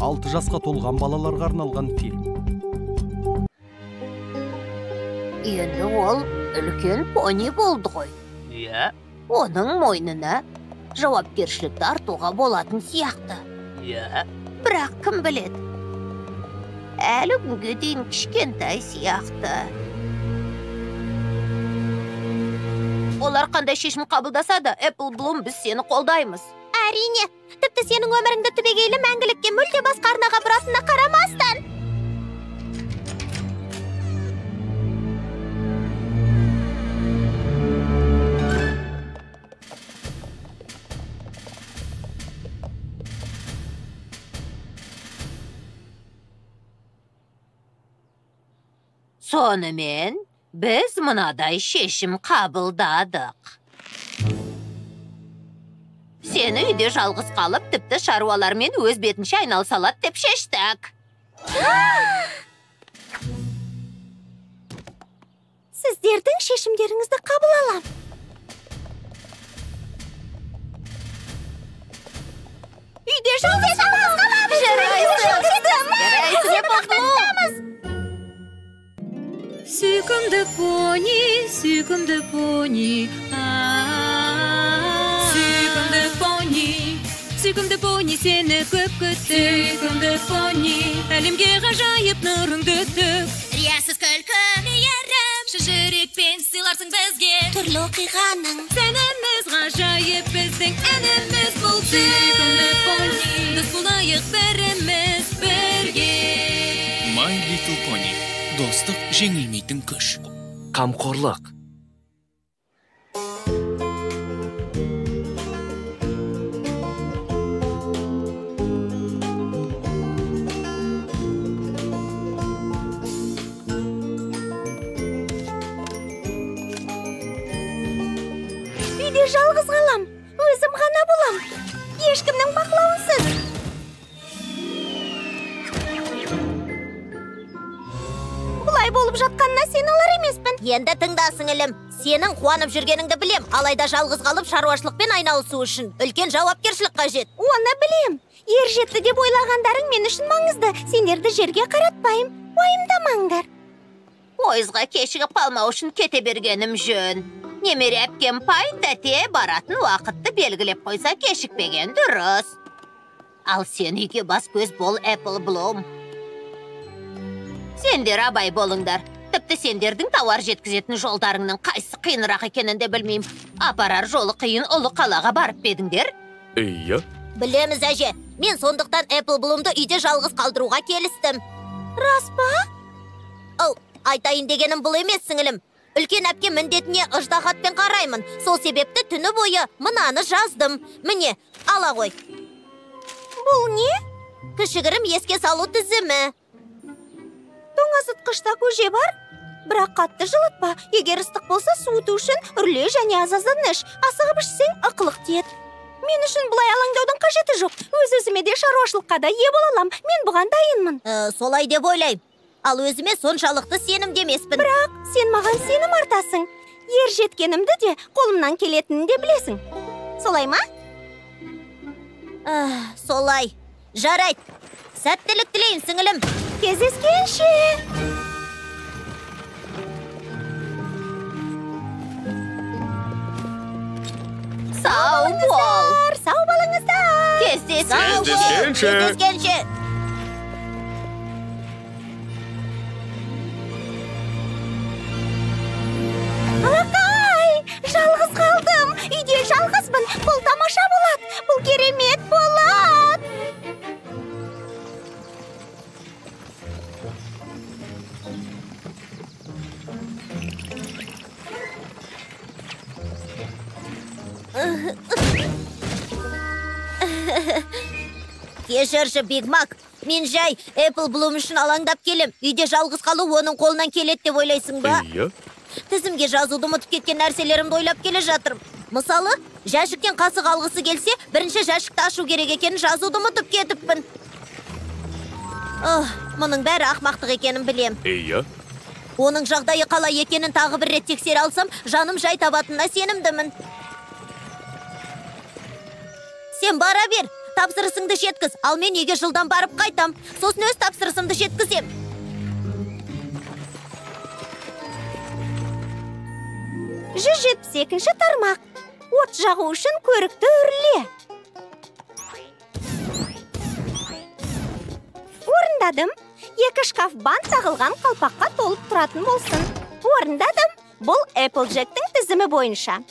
6 жасқа толған балаларға арналған фильм. Енді ол үлкен пони болды ғой. Иә. Оның мойнына жауапкершілікті артуға болатын сияқты. Иә. Бірақ кім біледі? Әлі күнге дейін кішкентай сияқты. Олар қандай шешім қабылдаса да, Apple Bloom біз сені қолдаймыз. Әрине, тіпті сенің өміріңді түбегейлі мәңгілікке мүлде басқа арнаға бұрасына қарамастан. Сонымен, біз мынадай шешім қабылдадық. Сені үйде жалғыз қалып, тіпті шаруалармен өз бетінше айналыса алады деп шештік. Сіздердің шешімдеріңізді қабыл алам. Үйде жалғыз қалам. Сүйкімді пони, сүйкімді пони. Сүйкімді пони, сені көп күттік. Сүйкімді пони, әлемге ғажайып нұрыңды төк. Риясыз күлкі, мейірім, жүрекпен сыйларсың бізге. түрлі оқиғаның Сәніміз ғажайып біздің әніміз бұл. Сүйкімді пони, дос болайық біріміз бірге. My Little Pony. Достық жеңілмейтін күш. Қамқорлық. үйде жалғыз қалам. Өзім ғана болам. Ешкімнің бақылауынсыз. Бұлай болып жатқанына сен алар емеспін. Енді тыңда сіңілім. Сенің қуанып жүргеніңді білем. Алайда жалғыз қалып шаруашылықпен айналысу үшін үлкен жауапкершілік қажет. Оны білем. Ер жетті деп ойлағандарың мен үшін маңызды. Сендерді жерге қаратпайым. Уайымдамаңдар. Пойызға кешігіп қалмау үшін кете бергенім жөн. Немере әпкем Пай тәте баратын уақытты белгілеп қойса кешікпеген дұрыс. Ал сен үйге бас көз бол, Apple Bloom. Сендер абай болыңдар. Тіпті сендердің тауар жеткізетін жолдарыңның қайсы қиынырақ екенін де білмеймін. Апарар жолы қиын ұлы қалаға барып бедіңдер? Иә. Білеміз, әже. Мен сондықтан Apple Bloom'ды үйде жалғыз қалдыруға келістім. Рас па? Айтайын дегенім бұл емес, сіңілім. Үлкен әпке міндетіне ыждағатпен қараймын. Сол себепті түні бойы мынаны жаздым. Міне, ала ғой. Бұл не? Кішігірім еске салу тізімі. Тоңазытқышта көже бар, бірақ қатты жылытпа. Егер ыстық болса, суыту үшін үрле және аз-аздан іш. Асығып ішсең, ықылық тиеді. Мен үшін бұлай алаңдаудың қажеті жоқ. Өз-өзіме де шаруашылыққа да ие бола алам. Мен бұған дайынмын. Солай деп ойлайм. Ал өзіме соншалықты сенім демеспін. Бірақ сен маған сенім артасың. Ер жеткенімді де қолымнан келетінін де білесің. Солай ма? Солай. Жарайт. Сәттілік тілейін, сіңілім. Кездескенше. Сау бол. Сау болыңыздар. Кездескенше. Жалғыз қалдым. Үйде жалғызбын. Бұл тамаша болады. Бұл керемет болады. Кешірші, Биг Мак. Мен жай Apple Bloom үшін алаңдап келем. Үйде жалғыз қалу оның қолынан келеді деп ойлайсың ба? Иә. Тізімге жазуды ұмытып кеткен нәрселерімді ойлап келе жатырмын. Мысалы, жәшіктен қасық алғысы келсе, бірінші жәшікті ашу керек екенін жазуды ұмытып кетіппін. Мұның бәрі ақмақтық екенін білем. Иә. Оның жағдайы қалай екенін тағы бір рет тексере алсам, жаным жай табатынына сенімдімін. Сен бара бер, тапсырысыңды жеткіз. Ал мен үйге жылдан барып қайтам. Сосын өз тапсырысымды жеткізем. Жүз 72-ші тармақ. От жағу үшін көрікті үрле. Орындадым. 2 шкаф бант тағылған қалпаққа толып тұратын болсын. Орындадым. Бұл Applejack'тің тізімі бойынша.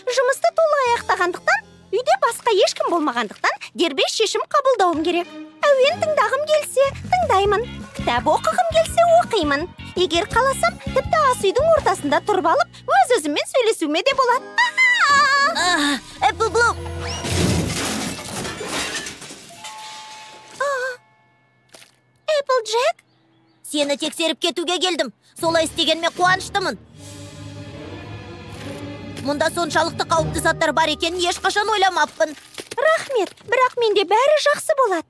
Жұмысты толық аяқтағандықтан, үйде басқа ешкім болмағандықтан, дербес шешім қабылдауым керек. Әуен тыңдағым келсе, тыңдаймын. Кітап оқығым келсе, оқимын. Егер қаласам, тіпті ас үйдің ортасында тұрып алып, өз-өзіммен сөйлесуіме де болады. Apple Bloom! Applejack? Сені тексеріп кетуге келдім. Солай істегеніме қуаныштымын. Мұнда соншалықты қауіпті заттар бар екенін ешқашан ойламаппын. Рахмет, бірақ менде бәрі жақсы болады.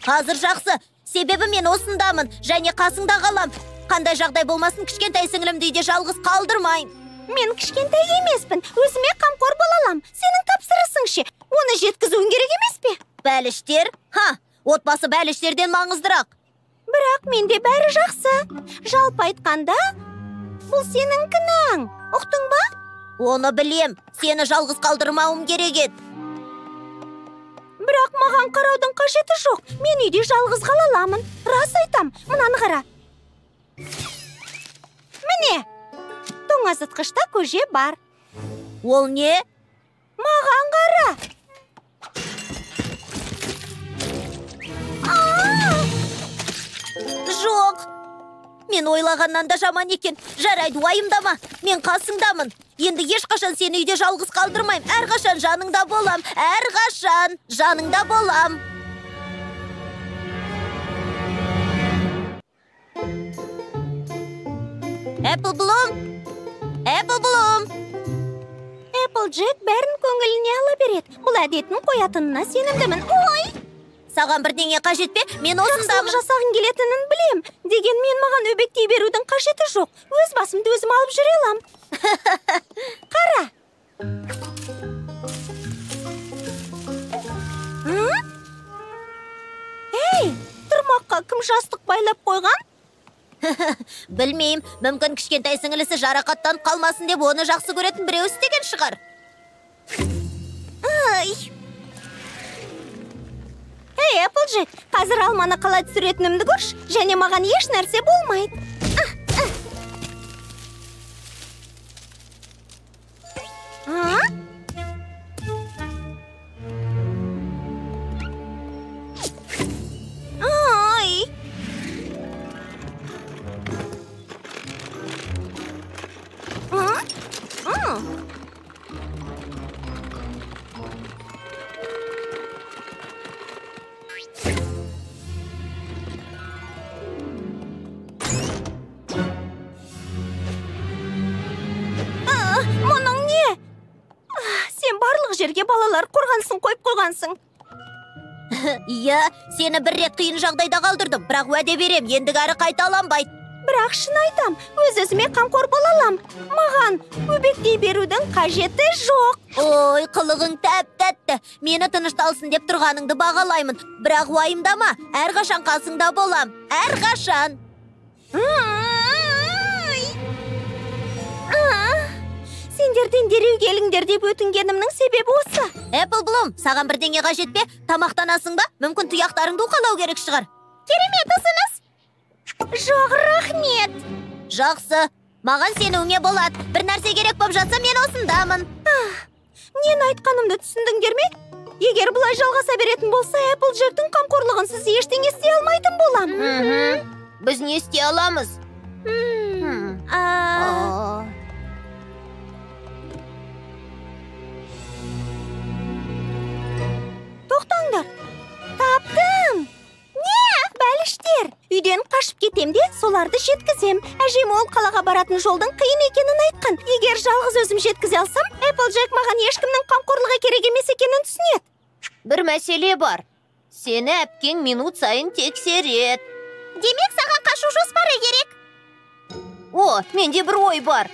Қазір жақсы, себебі мен осындамын, және қасыңда қалам. Қандай жағдай болмасын, кішкентай сіңілімді үйде жалғыз қалдырмайын. Мен кішкентай емеспін, өзіме қамқор бола алам. Сенің тапсырысың ше, оны жеткізуің керек емес пе? Бәліштер? Отбасы бәліштерден маңыздырақ. Бірақ менде бәрі жақсы. Жалпы айтқанда, бұл сенің кінәң. Ұқтың ба? Оны білем. Сені жалғыз қалдырмауым керек еді. Бірақ маған қараудың қажеті жоқ. Мен үйде жалғыз қала аламын. Рас айтам, мынаны қара. Міне, тоңазытқышта көже бар. Ол не? Маған қара. Жоқ. Мен ойлағаннан да жаман екен. Жарайды, уайымдама. Мен қасыңдамын. Енді ешқашан сені үйде жалғыз қалдырмайым. Әрқашан жаныңда болам. Әрқашан жаныңда болам. Apple Bloom! Apple Bloom! Applejack бәрін көңіліне ала береді. Бұл әдетін қоятынына сенімдімін. Ой! Саған бірдеңе қажет пе? Мен осындамын. Жақсылық жасағың келетінін білем. Дегенмен маған өбектей берудің қажеті жоқ. Өз басымды өзім алып жүре алам. Қара. Ей, тұрмаққа кім жастық байлап қойған? Білмеймін, мүмкін кішкентай сіңілісі жарақаттан қалмасын деп оны жақсы көретін біреу істеген шығар. Ей, Applejack, қазір алманы қалай түсіретінімді көрш, және маған еш нәрсе болмайды. Мұның не? Сен барлық жерге балалар қорғансын қойып қойғансың. Иә, сені бір рет қиын жағдайда қалдырдым, бірақ уәде берем, ендігі әрі қайталанбайды. Бірақ шын айтам, өз-өзіме қамқор бола алам. Маған өбектей берудің қажеті жоқ. Ой, қылығың тәп-тәтті. Мені тынышталсын деп тұрғаныңды бағалаймын. Бірақ уайымдама, әрқашан қасыңда болам. Әрқашан. Сендерден дереу келіңдер деп өтінгенімнің себебі осы. Apple Bloom, саған бірдеңе қажет пе? Тамақтанасың ба? Мүмкін тұяқтарыңды уқалау керек шығар. Керемет ұсыныс. Жоқ, рахмет. Жақсы, маған сенуіңе болады. Бір нәрсе керек болып жатса, мен осындамын. Нені айтқанымды түсіндіңдер ме? Егер бұлай жалғаса беретін болса, Applejack'тың қамқорлығынсыз ештеңе істей алмайтын болам. Біз не істей аламыз? Тоқтаңдар. Таптым. Не? Бәліштер. Үйден қашып кетем де, соларды жеткізем. Әжем ол қалаға баратын жолдың қиын екенін айтқан. Егер жалғыз өзім жеткізе алсам, Applejack маған ешкімнің қамқорлығы керек емес екенін түсінеді. Бір мәселе бар. Сені әпкең минут сайын тексереді. Демек, саған қашу жоспары керек. О, менде бір ой бар.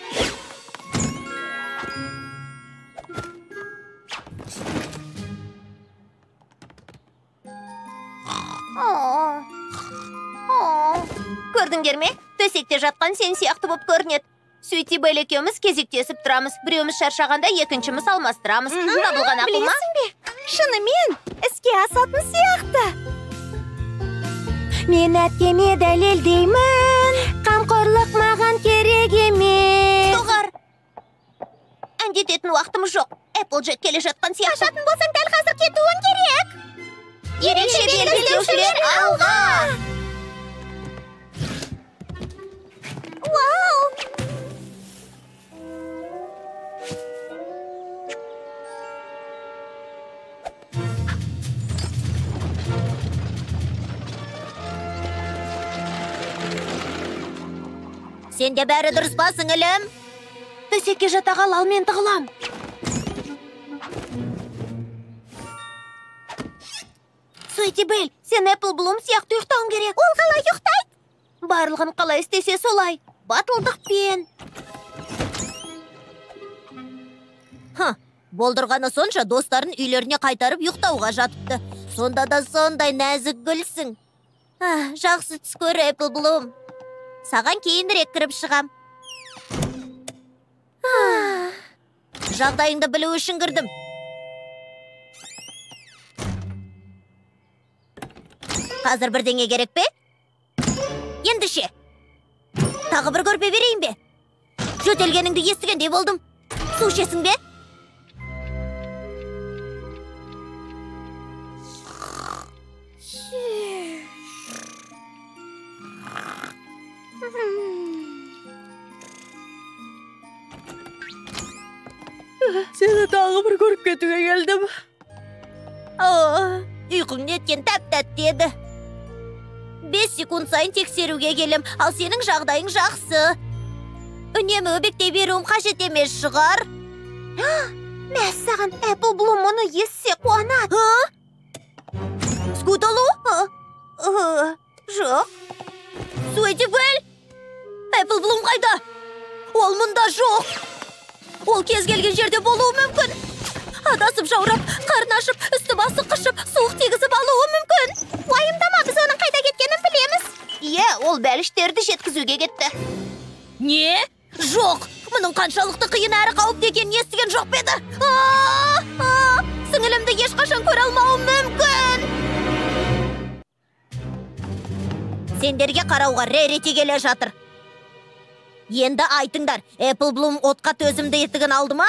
Көрдіңдер ме? Төсекте жатқан сен сияқты боп көрінеді. Сөйте Белл екеуміз кезектесіп тұрамыз. Біреуміз шаршағанда екіншіміз алмастырамыз. Табылған ақыл ма? Білесің бе? Шынымен, іске асатын сияқты. Мен әпкеме дәлелдеймін. Қамқорлық маған керек емес. Тоғар! Әндететін уақытымыз жоқ. Эпплджек келе жатқан сияқты. Қашатын болсаң дәл қазір кетуің керек. Ерекше белгілеушілер алға! Вау! Сенде бәрі дұрыс па, сіңілім? Төсекке жата қал, ал мен тығылам. Сөйте Белл, сен Эпплблум сияқты ұйықтауың керек. Ол қалай ұйықтайды? Барлығын қалай істесе солай. Батылдықпен. Болдырғаны сонша достарын үйлеріне қайтарып ұйықтауға жатыпты. Сонда да сондай нәзік гүлсің. Жақсы түс көр, Эпплблум. Саған кейінірек кіріп шығам. Жағдайыңды білу үшін кірдім. Қазір бірдеңе керек пе? Ендіше. Тағы бір көрпе берейін бе? Жөтелгеніңді естігендей болдым. Су ішесің бе? Сені тағы бір көріп кетуге келдім. Ұйқың неткен тәп-тәтті еді. 5 секунд сайын тексеруге келем, ал сенің жағдайың жақсы. Үнемі өбектей беруім қажет емес шығар. Мәссаған, Эпплблум мұны естісе қуанады. Скуталу? Жоқ. Сөйте Белл! Эпплблум қайда? Ол мұнда жоқ. Ол кез келген жерде болуы мүмкін. Адасып жаурап, қарны ашып, үсті басы қышып, суық тегізіп алуы мүмкін. Уайымдама, біз оның қайда кеткенін білеміз. Ол бәліштерді жеткізуге кетті. Не? Жоқ! Мұның қаншалықты қиын әрі қауіпті екенін естіген жоқ па еді? Сіңілімді ешқашан көре алмауым мүмкін. Сендерге қарауға ререті келе жатыр. Енді айтыңдар, Эпплблум отқа төзімді етігін алды ма?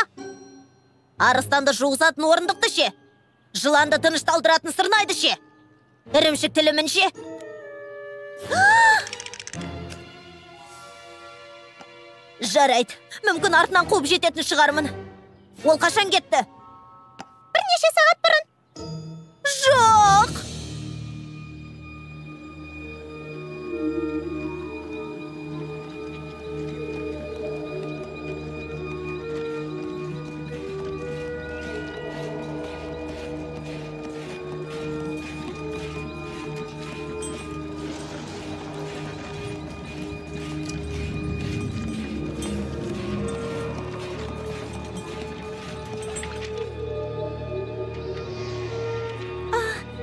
Арыстанды жуғызатын орындықты ше? Жыланды тынышталдыратын сырнайды ше? Ірімшік тілімін ше? Жарайды, мүмкін артынан қуып жететін шығармын. Ол қашан кетті? Бірнеше сағат бұрын. Жоқ!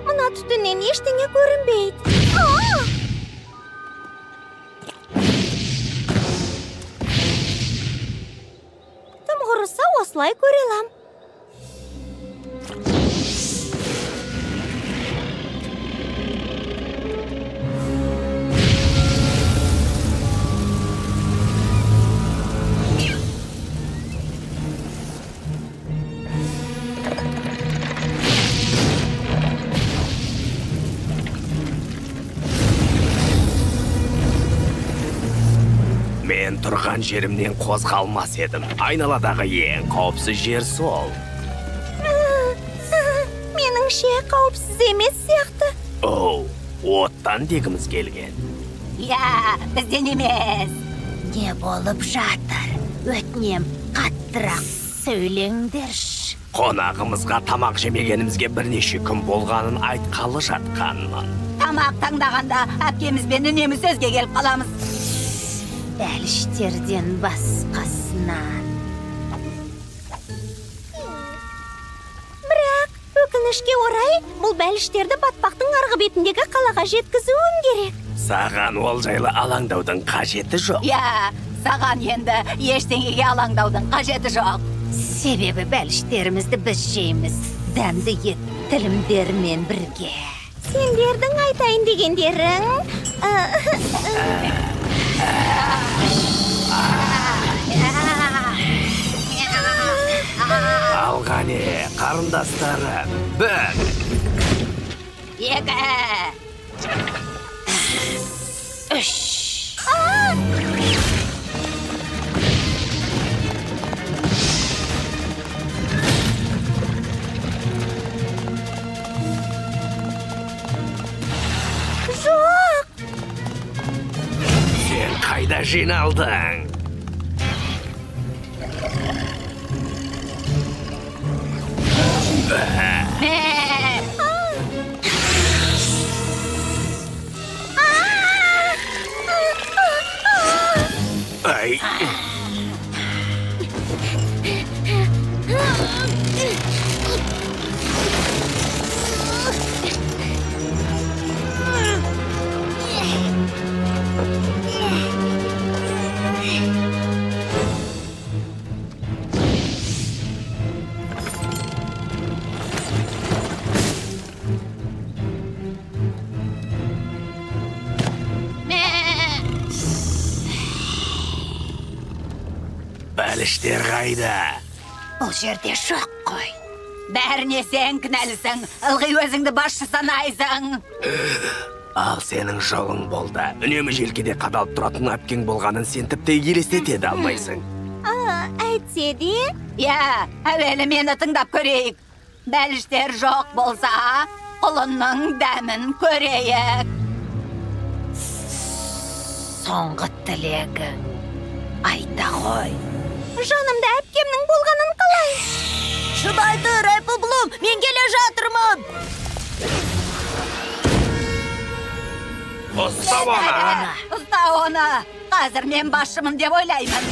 Мына түтіннен ештеңе көрінбейді. Тым құрыса осылай көре алам. Мен тұрған жерімнен қозғалмас едім. Айналадағы ең қауіпсіз жер сол. Меніңше қауіпсіз емес сияқты. Оттан дегіміз келген. Бізден емес. Не болып жатыр? Өтінем, қаттырақ сөйлеңдерші. Қонағымызға тамақ жемегенімізге бірнеше күн болғанын айтқалы жатқанмын. Тамақ таңдағанда әпкемізбен үнемі сөзге келіп қаламыз. Бәліштерден басқасынан. Бірақ, өкінішке орай, бұл бәліштерді батпақтың арғы бетіндегі қалаға жеткізуім керек. Саған ол жайлы алаңдаудың қажеті жоқ. Я, саған енді ештеңеге алаңдаудың қажеті жоқ. Себебі бәліштерімізді біз жейміз. Дәмді ет тілімдермен бірге. Сендердің айтайын дегендерің... Алғане, қарындастарым, бір. Екі. Үш. Сен қайда жиналдың? Ай. Бәліштер қайда? Бұл жерде жоқ қой. Бәріне сен кінәлісің, ылғи өзіңді басшы санайсың. Ал сенің жолың болды. Үнемі желкеде қадалып тұратын әпкең болғанын сен тіпті елестете де алмайсың. Әйтсе де... Я, әуелі мені тыңдап көрейік. Бәліштер жоқ болса, құлынның дәмін көрейік. Соңғы тілегің. Айта ғой. Жанымда әпкемнің болғанын қалай? Шыдай тұр, Эпплблум, мен келе жатырмын. Ұстап оны! Ұста оны. Қазір мен басшымын деп ойлаймын.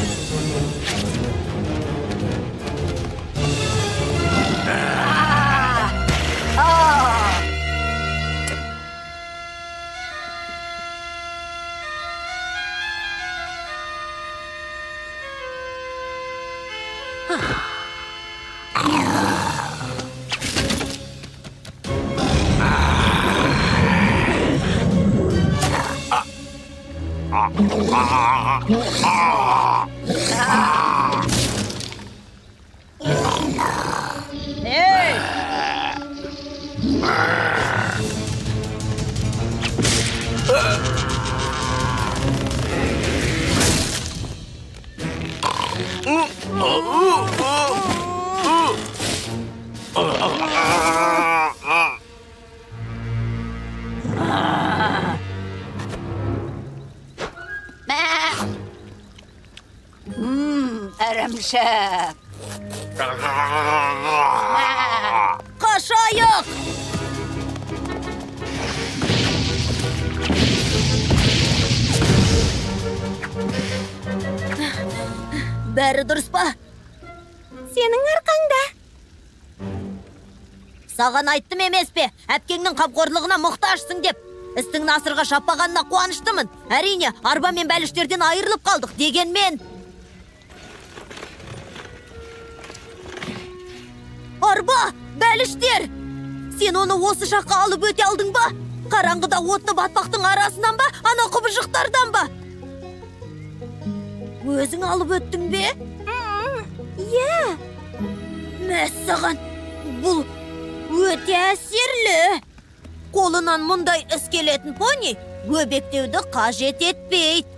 Ірімшік. Қашайық! Бәрі дұрыс па? Сенің арқаңда. Саған айттым емес пе? Әпкеңнің қамқорлығына мұқтажсың деп. Істің насырға шаппағанына қуаныштымын. Әрине, арба мен бәліштерден айырылып қалдық дегенмен. Арба, бәліштер! Сен оны осы жаққа алып өте алдың ба? Қараңғыда отты батпақтың арасынан ба? Ана құбыжықтардан ба? Өзің алып өттің бе? Иә. Мәссаған, бұл өте әсерлі. Қолынан мұндай іс келетін пони өбектеуді қажет етпейді.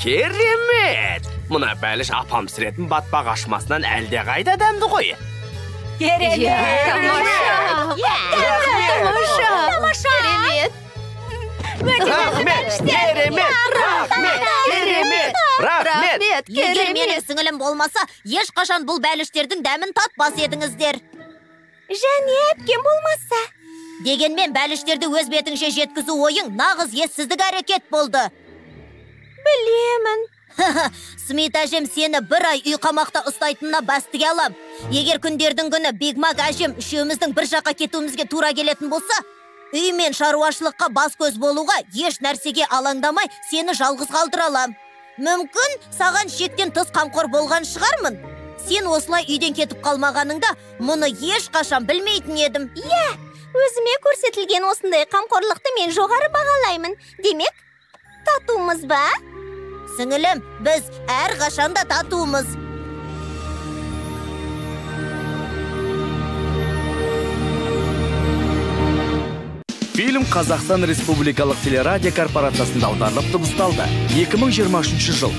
Керемет! Мұна бәліш апам сіретін батпақ ашмасынан әлде қайда дәмді ғой. Керемет! Тамаша! Рахмет! Егер менің сіңілім болмаса, ешқашан бұл бәліштердің дәмін татпас едіңіздер. Және әпкем болмаса. Дегенмен бәліштерді өз бетіңше жеткізу ойың нағыз ессіздік әрекет болды. Білемін. Смит әжем сені бір ай үй қамақта ұстайтынына бас тіге алам. Егер күндердің күні Биг Мак әжем үшеуміздің бір жаққа кетуімізге тура келетін болса, үй мен шаруашылыққа бас көз болуға еш нәрсеге алаңдамай сені жалғыз қалдыра алам. Мүмкін саған шектен тыс қамқор болған шығармын. Сен осылай үйден кетіп қалмағаныңда мұны ешқашан білмейтін едім. Иә, өзіме көрсетілген осындай қамқорлықты мен жоғары бағалаймын. Демек, татумыз ба? Сіңілім, біз әр қашанда татумыз. Фильм Қазақстан Республикалық телерадио корпорациясында аударылып дыбысталды. 2023 жыл.